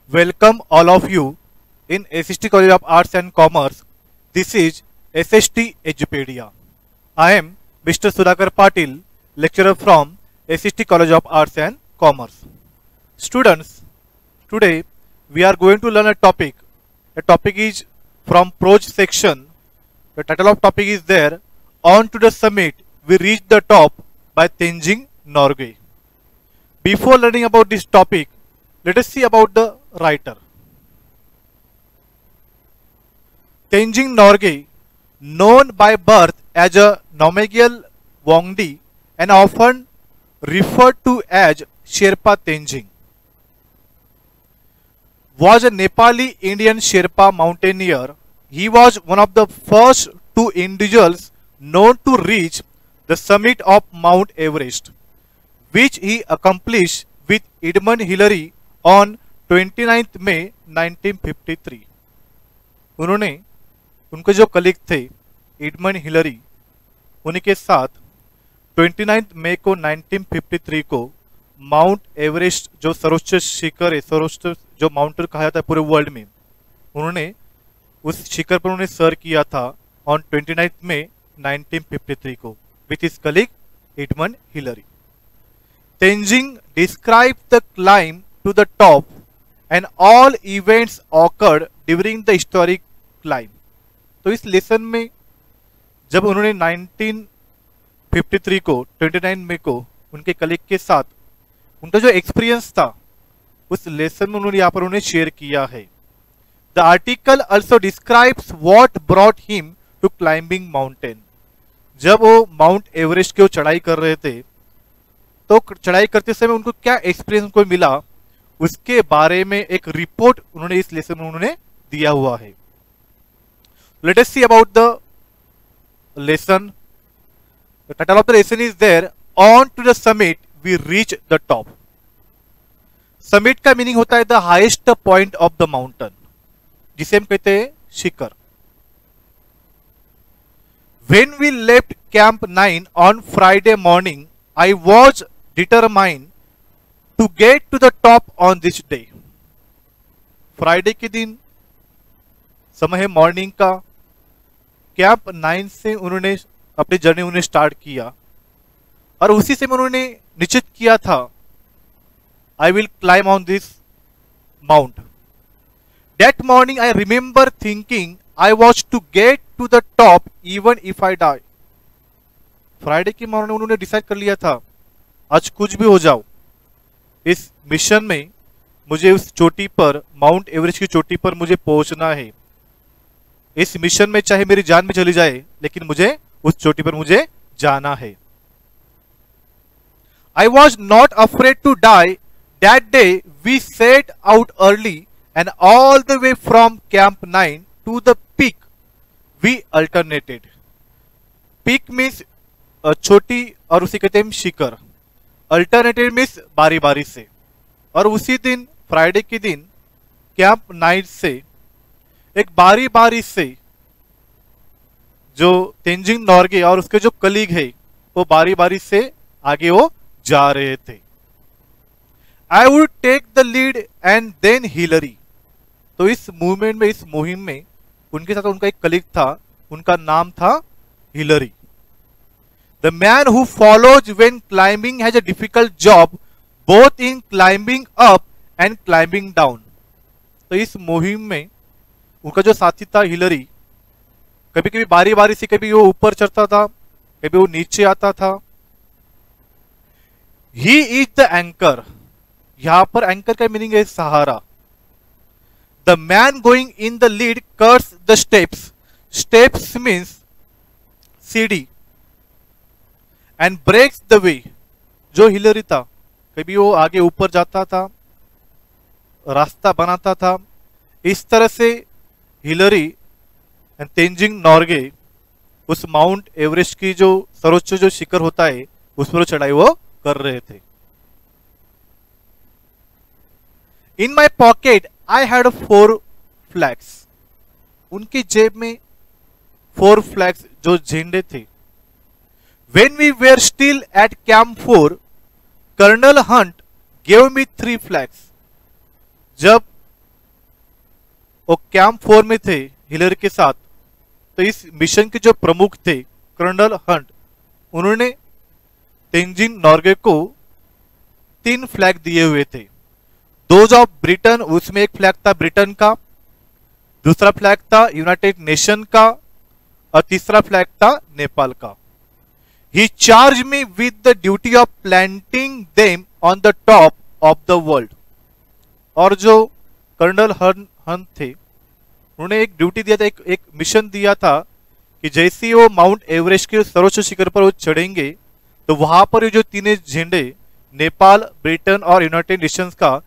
Welcome all of you in SST College of Arts and Commerce. This is SST Edupedia. I am Mr. Sudhakar Patil, lecturer from SST College of Arts and Commerce. Students, today we are going to learn a topic. The topic is from Proj section. The title of topic is there. On to the summit, we reach the top by Tenzing Norgay. Before learning about this topic, let us see about the writer. Tenzing Norgay, known by birth as a Namgyal Wangdi and often referred to as Sherpa Tenzing, was a Nepali Indian Sherpa mountaineer. He was one of the first two individuals known to reach the summit of Mount Everest, which he accomplished with Edmund Hillary on 29 मई 1953. उन्होंने उनके जो colleague थे Edmund Hillary, उन्हीं के साथ 29 मई को 1953 को mount Everest जो सर्वोच्च शिखर है, सर्वोच्च जो माउंटेन कहा जाता है पूरे वर्ल्ड में, उन्होंने उस शिखर पर उन्होंने सर किया था ऑन 29 मई 1953 को with his colleague Edmund Hillary. Tenzing described the climb to the top and all events occurred during the historic climb. तो इस लेसन में जब उन्होंने 1953 को 29 मई को उनके कलीग के साथ उनका जो एक्सपीरियंस था उस लेसन में उन्होंने यहाँ पर उन्हें शेयर किया है. The article also describes what brought him to climbing mountain. जब वो माउंट एवरेस्ट की चढ़ाई कर रहे थे तो चढ़ाई करते समय उनको क्या एक्सपीरियंस को मिला उसके बारे में एक रिपोर्ट उन्होंने इस लेसन में उन्होंने दिया हुआ है. Let us see about the lesson. The title of the lesson is there, on to the summit we reach the top. Summit का मीनिंग होता है the highest point of the mountain, जिसे हम कहते हैं शिखर. When we left camp 9 on Friday morning, I was determined to get to the top on this day. Friday के दिन समय है मॉर्निंग का. कैंप 9 से उन्होंने अपनी जर्नी उन्हें स्टार्ट किया और उसी से उन्होंने निश्चित किया था I will climb on this mount. That morning I remember thinking I was to get to the top even if I die. Friday की मॉर्निंग उन्होंने डिसाइड कर लिया था आज कुछ भी हो जाओ, इस मिशन में मुझे उस चोटी पर, माउंट एवरेस्ट की चोटी पर मुझे पहुंचना है. इस मिशन में चाहे मेरी जान में चली जाए लेकिन मुझे उस चोटी पर मुझे जाना है. I was not afraid to die. That day we set out early and all the way from camp 9 to the peak we alternated. Peak means छोटी और उसी कहते हैं शिखर. अल्टरनेटिव मीन्स बारी बारी से. और उसी दिन फ्राइडे के दिन कैंप 9 से एक बारी बारी से जो तेंजिंग नॉर्गे और उसके जो कलीग है वो बारी बारी से आगे वो जा रहे थे. I would take the lead and then Hillary. तो इस मूवमेंट में, इस मुहिम में उनके साथ उनका एक कलीग था, उनका नाम था Hillary. The man who follows when climbing has a difficult job both in climbing up and climbing down. तो इस मुहिम में उनका जो साथी था हिलरी, कभी कभी बारी बारी से कभी वो ऊपर चढ़ता था, कभी वो नीचे आता था. He is the anchor. यहां पर एंकर का मीनिंग है सहारा. The man going in the lead cuts the steps. Steps means सीढ़ी. And breaks the way. जो हिलरी था कभी वो आगे ऊपर जाता था, रास्ता बनाता था. इस तरह से हिलरी एंड तेंजिंग नॉर्गे उस माउंट एवरेस्ट की जो सर्वोच्च जो शिखर होता है उस पर चढ़ाई वो कर रहे थे. In my pocket I had 4 flags. उनकी जेब में 4 फ्लैग्स जो झंडे थे. When we were still at Camp 4, Colonel Hunt gave me 3 flags. जब वो कैंप 4 में थे हिलरी के साथ, तो इस मिशन के जो प्रमुख थे कर्नल हंट, उन्होंने तेंजिंग नॉर्गे को 3 फ्लैग दिए हुए थे। दोज ऑफ ब्रिटेन, उसमें एक फ्लैग था ब्रिटेन का, दूसरा फ्लैग था यूनाइटेड नेशन का और तीसरा फ्लैग था नेपाल का। He charge me with the duty of planting them on the top of the world. और जो कर्नल हंट थे, उन्होंने एक ड्यूटी दिया था, एक मिशन दिया था कि जैसे वो माउंट एवरेस्ट के सर्वोच्च शिखर पर वो चढ़ेंगे तो वहां पर ये जो तीनों झंडे, नेपाल, ब्रिटेन और यूनाइटेड नेशंस का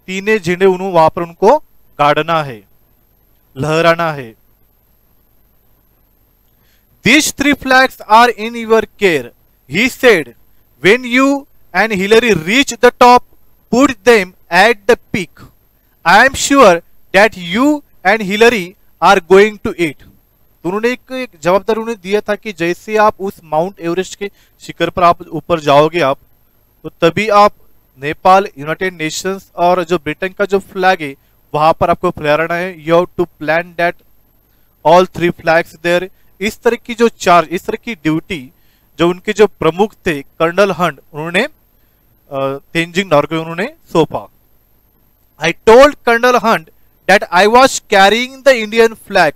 तीनों झंडे उन्होंने वहां पर उनको गाड़ना है, लहराना है। These 3 flags are in your care, he said. When you and Hillary reach the top, put them at the peak. I am sure that you and Hillary are going to it. तो उन्होंने एक जवाबदारी उन्हें दिया था कि जैसे आप उस माउंट एवरेस्ट के शिखर पर आप ऊपर जाओगे आप, तो तभी आप नेपाल, यूनाइटेड नेशंस और जो ब्रिटेन का जो फ्लैग है वहां पर आपको फहराना है। You have to plan that all 3 flags there. इस तरह की जो चार्ज, इस तरह की ड्यूटी जो उनके जो प्रमुख थे कर्नल हंट, उन्होंने तेंजिंग नॉर्गे उन्होंने सौंपा। I told Colonel Hunt that I was carrying the Indian flag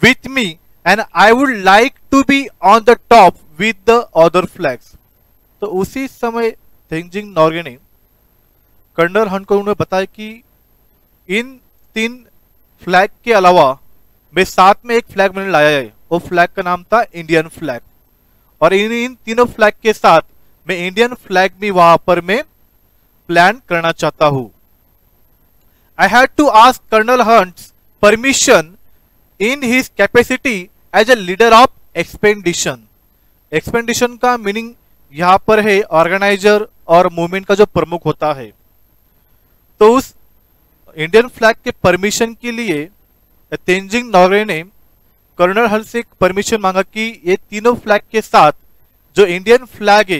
with me and I would like to be on the top with the other flags. तो उसी समय तेंजिंग नॉर्गे ने कर्नल हंट को उन्हें बताया कि इन 3 फ्लैग के अलावा मैं साथ में एक फ्लैग मैंने लाया है, वो फ्लैग का नाम था इंडियन फ्लैग, और इन तीनों फ्लैग के साथ मैं इंडियन फ्लैग भी वहां पर मैं प्लान करना चाहता हूं। I had to ask Colonel Hunt's permission in his capacity as a leader of expedition. Expedition का मीनिंग यहाँ पर है ऑर्गेनाइजर और मूवमेंट का जो प्रमुख होता है। तो उस इंडियन फ्लैग के परमिशन के लिए तेंजिंग नॉर्गे ने कर्नल हंट से परमिशन मांगा कि ये तीनों फ्लैग के साथ जो इंडियन फ्लैग है,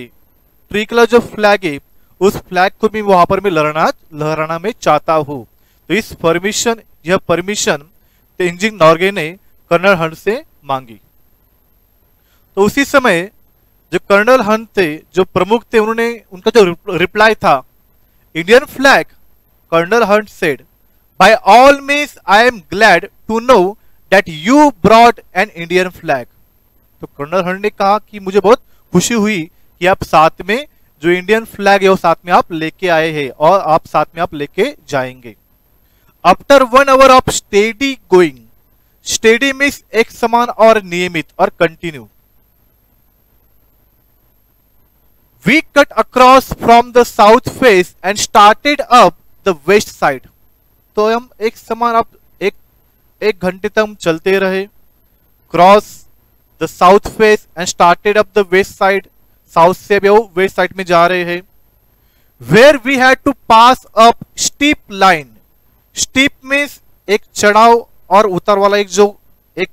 ट्रिकलर जो फ्लैग है, उस फ्लैग को भी वहां पर मैं लहराना में चाहता हूं। तो इस परमिशन, यह परमिशन तेंजिंग नॉर्गे ने कर्नल हंट से मांगी। तो उसी समय जो कर्नल हंट थे, जो प्रमुख थे, उन्होंने उनका जो रिप्लाई था Indian flag, colonel Hunt said, by all means I am glad to know that you brought an Indian flag. तो कर्नल हंट ने कहा कि मुझे बहुत खुशी हुई कि आप साथ में जो इंडियन फ्लैग है वो साथ में आप लेके आए हैं और आप साथ में आप लेके जाएंगे। After 1 hour of steady going, steady means एक समान और नियमित और continue, we cut across from the south face and started up the west side. तो हम एक समान आप एक घंटे तक हम चलते रहे, cross the south face and started up the west side, south से भी वो वेस्ट साइड में जा रहे हैं। Where we had to pass up steep line, steep means एक चढ़ाव और उतार वाला एक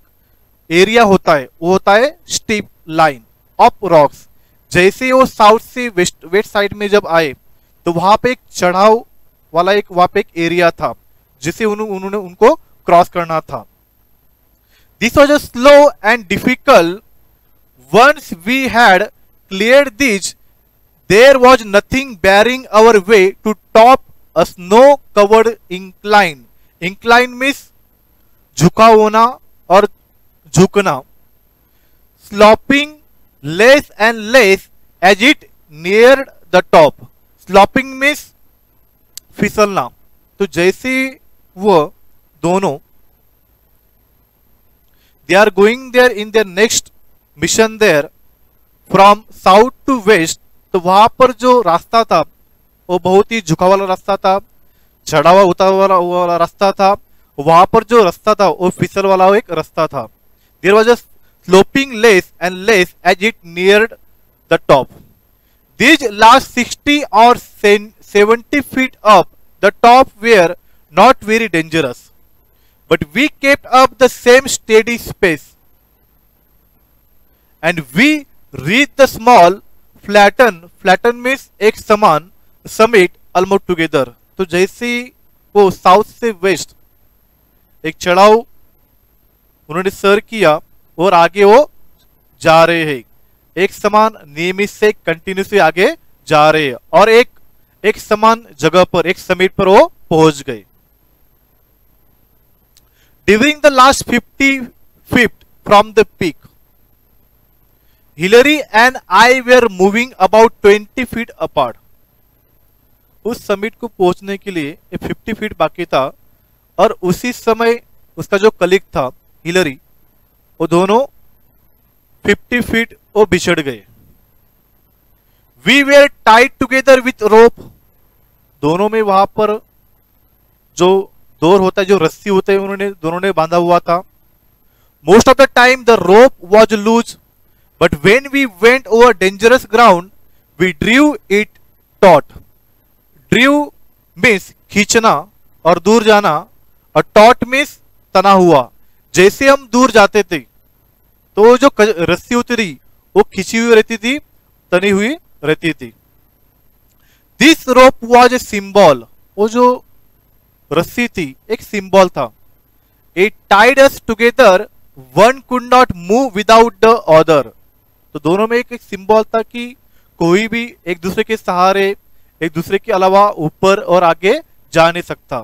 एरिया होता है, वो होता है स्टीप लाइन ऑफ रॉक्स। जैसे वो साउथ से वेस्ट साइड में जब आए तो वहां पे एक चढ़ाव वाला वहां पे एक एरिया था जिसे उन्होंने उनको क्रॉस करना था। This was a slow and difficult, once we had clear this there was nothing barring our way to top a snow covered incline. Incline means झुका होना और झुकना। Sloping less and less as it neared the top. Sloping means फिसलना। तो जैसे वो दोनों they are going there in their next mission there from south to west, तो वहां पर जो रास्ता था वो बहुत ही झुका वाला रास्ता था, चढ़ा हुआ उतार वाला रास्ता था। वहां पर जो रास्ता था वो फिसल वाला एक रास्ता था। There was a sloping less and less as it neared the top. These last 60 और 70 feet up the top were not very dangerous, but we kept up the same steady pace, and we reached the small flatten means एक समान summit almost together. तो जैसे वो south से waste एक चढ़ाव उन्होंने सर किया और आगे वो जा रहे हैं, एक समान नियमित से कंटिन्यूसली आगे जा रहे हैं और एक समान जगह पर, एक समिट पर वो पहुंच गए। During the last 50 feet from the peak, Hillary and I were moving about 20 feet apart. उस समिट को पहुंचने के लिए 50 फीट बाकी था और उसी समय उसका जो कलीग था हिलरी, वो दोनों 50 फीट वो बिछड़ गए। We were tied together with rope, दोनों में वहां पर जो डोर होता है, जो रस्सी होते हैं, उन्होंने दोनों ने बांधा हुआ था। Most of the time the rope was loose, but when we went over dangerous ground we drew it taut. Drew means खींचना और दूर जाना, और टॉट मीन्स तना हुआ। जैसे हम दूर जाते थे तो जो रस्सी होती रही वो खींची हुई रहती थी, तनी हुई रहती थी। This rope was a symbol, वो जो रस्सी थी एक सिंबल था। It tied us together, one could not move without the other. तो दोनों में एक सिंबल था कि कोई भी एक दूसरे के सहारे, एक दूसरे के अलावा ऊपर और आगे जा नहीं सकता।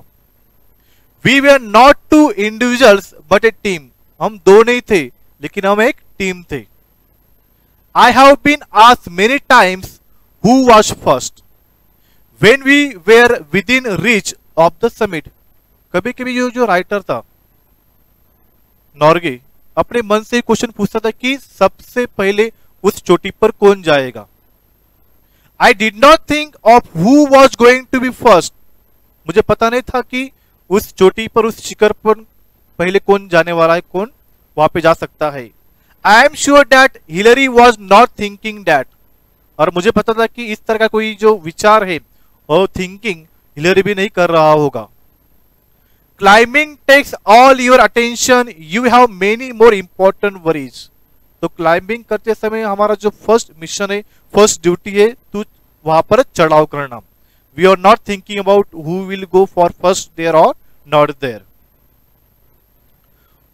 We were not two individuals but a team, हम दो नहीं थे लेकिन हम एक टीम थे। I have been asked many times who was first when we were within reach of the summit. कभी कभी जो राइटर था नॉर्गे अपने मन से क्वेश्चन पूछता था कि सबसे पहले उस चोटी पर कौन जाएगा। I did not think of who was going to be first, मुझे पता नहीं था कि उस चोटी पर, उस शिखर पर पहले कौन जाने वाला है, कौन वहां पे जा सकता है। I am sure that Hillary was not thinking that, और मुझे पता था कि इस तरह का कोई जो विचार है वो थिंकिंग हिलरी भी नहीं कर रहा होगा। Climbing takes all your attention, you have many more important worries. तो क्लाइंबिंग करते समय हमारा जो फर्स्ट मिशन है, फर्स्ट ड्यूटी है, तो वहां पर चढ़ाव करना। We are not thinking about who will go for first there और not there.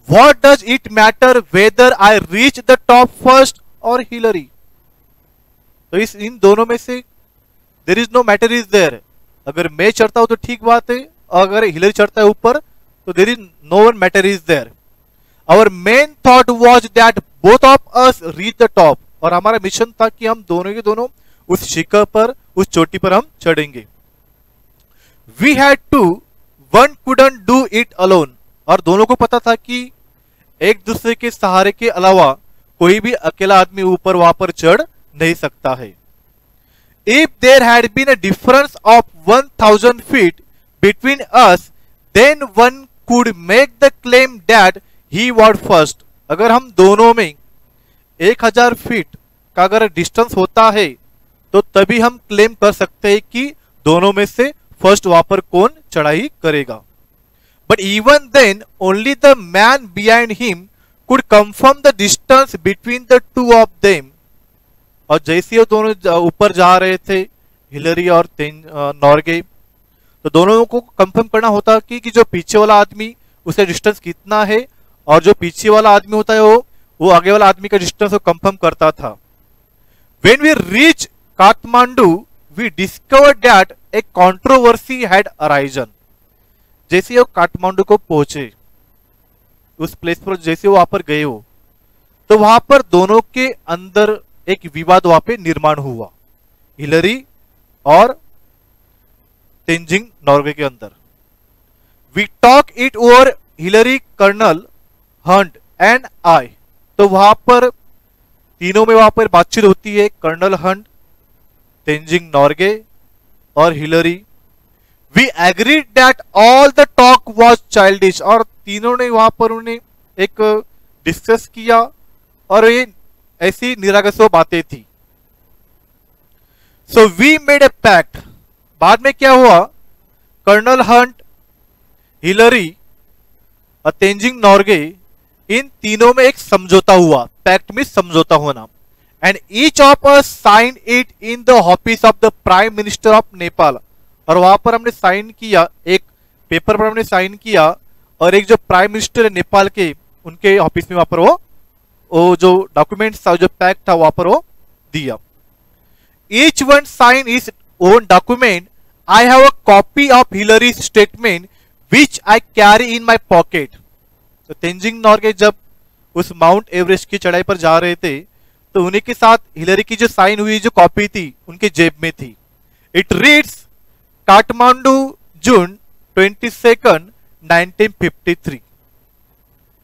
What does it matter whether I reach the top first or Hillary? तो इन दोनों में से there is no matter is there। अगर मैं चढ़ता हूं तो ठीक बात है, अगर हिलरी चढ़ता है ऊपर तो there is no one matter is there। Our main thought was that both of us reach the top, और हमारा मिशन था कि हम दोनों के दोनों उस शिखर पर, उस चोटी पर हम चढ़ेंगे। We had to, one couldn't do it alone, और दोनों को पता था कि एक दूसरे के सहारे के अलावा कोई भी अकेला आदमी ऊपर वहां पर चढ़ नहीं सकता है। If there had been a difference of 1000 feet between us, then one could make the claim that he was first। अगर हम दोनों में 1000 फीट का अगर डिस्टेंस होता है तो तभी हम क्लेम कर सकते हैं कि दोनों में से फर्स्ट वहां पर कौन चढ़ाई करेगा। But even then, only the man behind him could confirm the distance between the two of them। और जैसे वो दोनों ऊपर जा रहे थे, हिलरी और नॉर्गे, तो दोनों को कंफर्म करना होता कि जो पीछे वाला आदमी उसका डिस्टेंस कितना है, और जो पीछे वाला आदमी होता है वो आगे वाला आदमी का डिस्टेंस को कंफर्म करता था। When we reached Kathmandu, we discovered that a controversy had arisen। जैसे वो काठमांडू को पहुंचे, उस प्लेस पर जैसे वो वहां पर गए हो, तो वहां पर दोनों के अंदर एक विवाद वहां पे निर्माण हुआ, हिलरी और तेंजिंग नॉर्वे के अंदर। We talk it over, Hillary, colonel Hunt and I. तो वहां पर तीनों में वहां पर बातचीत होती है, कर्नल हंट, तेंजिंग नॉर्गे और Hillary. We agreed that all the talk was childish, और तीनों ने वहां पर उन्हें एक डिस्कस किया और ये ऐसी निरागसो बातें थी। So we made a pact। बाद में क्या हुआ, कर्नल हंट, हिलरी और तेंजिंग नॉर्गे, इन तीनों में एक समझौता हुआ। पैक्ट में समझौता होना। And each of us signed it in the office of the Prime Minister of Nepal। और वहां पर हमने साइन किया, एक पेपर पर हमने साइन किया और एक जो प्राइम मिनिस्टर है नेपाल के, उनके ऑफिस में वहां पर वो जो डॉक्यूमेंट्स था, जो पैक था, वहां पर वो दिया। Each one sign his own document. I have a copy of Hillary's statement which I carry in my pocket. तो तेंजिंग नॉर्गे जब उस माउंट एवरेस्ट की चढ़ाई पर जा रहे थे तो उन्हीं के साथ हिलरी की जो साइन हुई जो कॉपी थी उनके जेब में थी। इट रीड्स काठमांडू जून 22, 1953।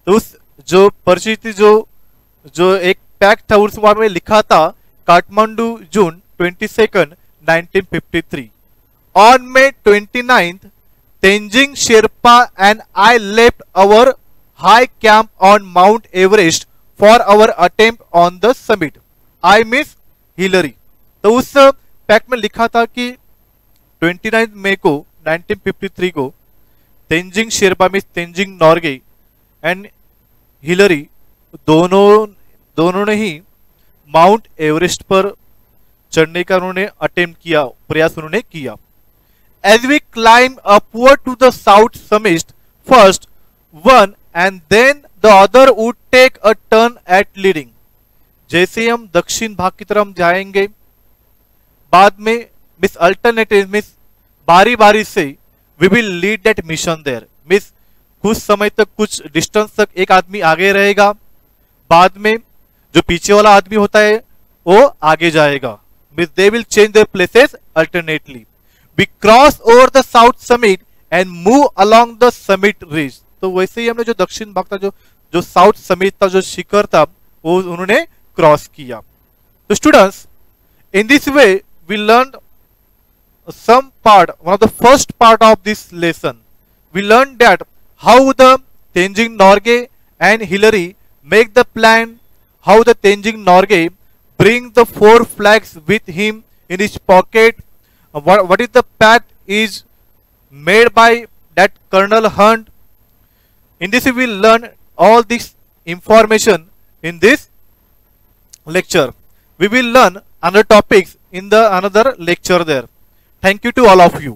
तो उस जो पर्ची थी, जो एक पैक था, उस में लिखा था काठमांडू जून 22, 1953। On May 29th, Tenzing Sherpa and I left our high camp on Mount Everest for our attempt on the summit. I miss Hillary। तो उस पैक में लिखा था कि 29 मई को 1953 को तेंजिंग शेरपा में तेंजिंग नॉर्गे एंड हिलरी दोनों ने ही माउंट एवरेस्ट पर चढ़ने का उन्होंने अटेम्प्ट किया, प्रयास उन्होंने किया। As we climb upward to the south summit, first one and then the other would take a turn at leading। जैसे हम दक्षिण भाग की तरफ जाएंगे, बाद में मिस अल्टरनेटिव मिस बारी बारी से we will lead that mission there. मिस कुछ समय तक, कुछ डिस्टेंस तक एक आदमी आगे रहेगा, बाद में जो पीछे वाला आदमी होता है वो आगे जाएगा। मिस they will change their places alternately. We cross over the south summit and move along the summit ridge. तो वैसे ही हमने जो दक्षिण भाग था, जो साउथ समिट था, जो शिखर था, वो उन्होंने क्रॉस किया। तो students, in this way we learn some part, one of the first part of this lesson. We learned that how the Tenzing Norgay and Hillary make the plan, how the Tenzing Norgay bring the 4 flags with him in his pocket, what is the pact is made by that Colonel Hunt. In this we will learn all this information in this lecture. We will learn other topics in the another lecture there. Thank you to all of you.